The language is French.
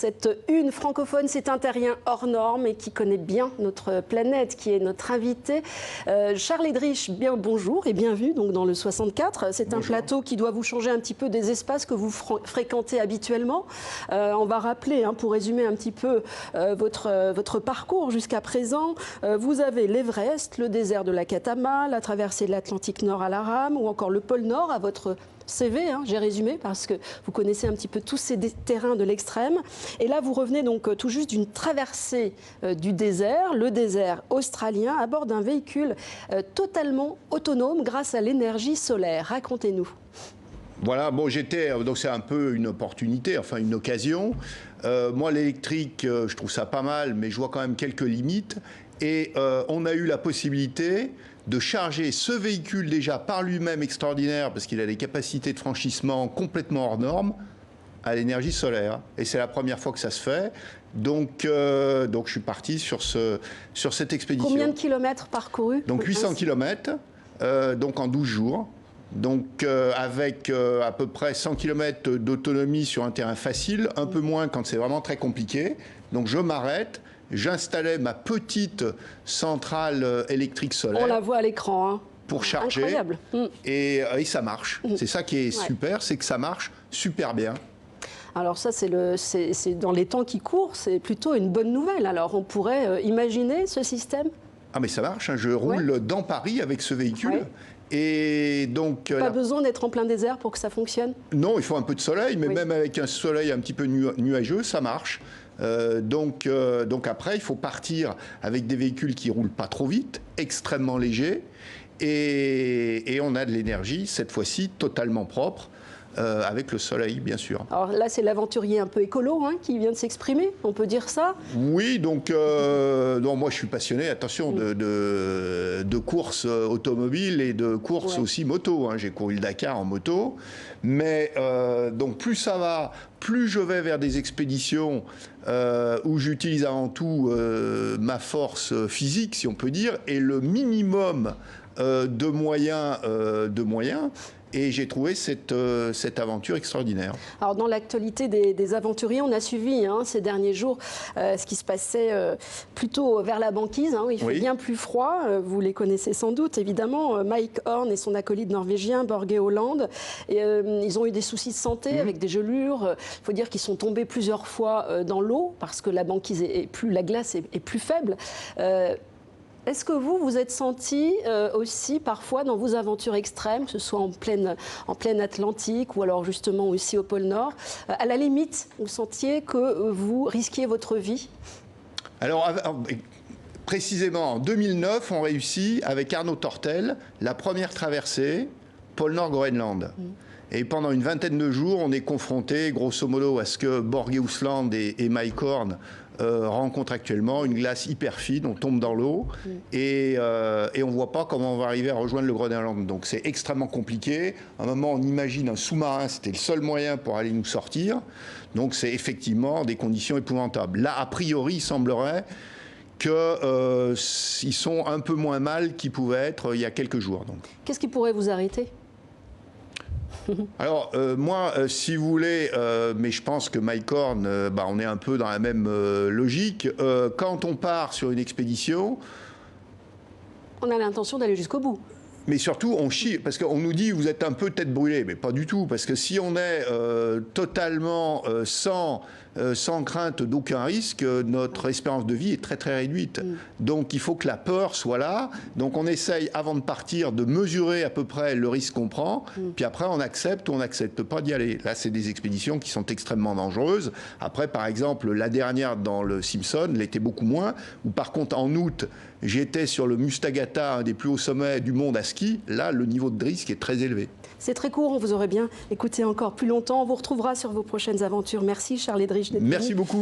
Cette une francophone, c'est un terrien hors norme et qui connaît bien notre planète, qui est notre invité. Charles Edrich, bien bonjour et bienvenue donc dans le 64. C'est un plateau qui doit vous changer un petit peu des espaces que vous fréquentez habituellement. On va rappeler, pour résumer un petit peu votre parcours jusqu'à présent. Vous avez l'Everest, le désert de l'Atacama, la traversée de l'Atlantique Nord à la rame ou encore le pôle Nord à votre CV, j'ai résumé parce que vous connaissez un petit peu tous ces terrains de l'extrême. Et là, vous revenez donc tout juste d'une traversée du désert, le désert australien, à bord d'un véhicule totalement autonome grâce à l'énergie solaire. Racontez-nous. Voilà, bon, donc c'est un peu une opportunité, enfin une occasion. Moi, l'électrique, je trouve ça pas mal, mais je vois quand même quelques limites. Et on a eu la possibilité de charger ce véhicule déjà par lui-même extraordinaire, parce qu'il a des capacités de franchissement complètement hors normes, à l'énergie solaire. Et c'est la première fois que ça se fait. Donc je suis parti sur cette expédition. Combien de kilomètres parcourus? Donc 800 kilomètres, donc en 12 jours. Donc avec à peu près 100 km d'autonomie sur un terrain facile, un peu moins quand c'est vraiment très compliqué. Donc je m'arrête, j'installais ma petite centrale électrique solaire. On la voit à l'écran, pour charger. Incroyable. Et ça marche. C'est ça qui est super, c'est que ça marche super bien. Alors ça, c'est dans les temps qui courent, c'est plutôt une bonne nouvelle. Alors on pourrait imaginer ce système? Ah mais ça marche, je roule dans Paris avec ce véhicule. Et donc, pas besoin d'être en plein désert pour que ça fonctionne? Non, il faut un peu de soleil, mais même avec un soleil un petit peu nuageux, ça marche. Donc après, il faut partir avec des véhicules qui ne roulent pas trop vite, extrêmement légers, et on a de l'énergie, cette fois-ci, totalement propre. Avec le soleil, bien sûr. Alors là, c'est l'aventurier un peu écolo qui vient de s'exprimer, on peut dire ça? Oui, donc moi je suis passionné, attention, de courses automobiles et de courses aussi moto. J'ai couru le Dakar en moto, mais donc plus ça va, plus je vais vers des expéditions où j'utilise avant tout ma force physique, si on peut dire, et le minimum de moyens. Et j'ai trouvé cette aventure extraordinaire. Alors dans l'actualité des aventuriers, on a suivi ces derniers jours ce qui se passait plutôt vers la banquise. Il fait bien plus froid, vous les connaissez sans doute évidemment. Mike Horn et son acolyte norvégien Børge Holland. Ils ont eu des soucis de santé avec des gelures. Il faut dire qu'ils sont tombés plusieurs fois dans l'eau parce que la banquise la glace est plus faible. Est-ce que vous êtes senti aussi parfois dans vos aventures extrêmes, que ce soit en pleine Atlantique ou alors justement aussi au pôle Nord, à la limite, vous sentiez que vous risquiez votre vie? Alors, précisément en 2009, on réussit avec Arnaud Tortel la première traversée pôle Nord-Groenland. Et pendant une vingtaine de jours, on est confronté, grosso modo, à ce que Børge Ousland et Mike Horn rencontrent actuellement, une glace hyper fine, on tombe dans l'eau, et on ne voit pas comment on va arriver à rejoindre le Groenland. Donc c'est extrêmement compliqué. À un moment, on imagine un sous-marin, c'était le seul moyen pour aller nous sortir. Donc c'est effectivement des conditions épouvantables. Là, a priori, il semblerait qu'ils sont un peu moins mal qu'ils pouvaient être il y a quelques jours. Qu'est-ce qui pourrait vous arrêter? Alors, moi, si vous voulez, mais je pense que Mike Horn, on est un peu dans la même logique. Quand on part sur une expédition... On a l'intention d'aller jusqu'au bout. Mais surtout, on chie, parce qu'on nous dit vous êtes un peu tête brûlée, mais pas du tout, parce que si on est totalement sans crainte d'aucun risque, notre espérance de vie est très très réduite. Donc il faut que la peur soit là. Donc on essaye, avant de partir, de mesurer à peu près le risque qu'on prend, puis après on accepte ou on n'accepte pas d'y aller. Là, c'est des expéditions qui sont extrêmement dangereuses. Après, par exemple, la dernière dans le Simpson l'était beaucoup moins, où par contre en août, j'étais sur le Mustagata, un des plus hauts sommets du monde à ski. Là, le niveau de risque est très élevé. C'est très court, on vous aurait bien écouté encore plus longtemps. On vous retrouvera sur vos prochaines aventures. Merci Charles Edrich d'être venu. Merci beaucoup.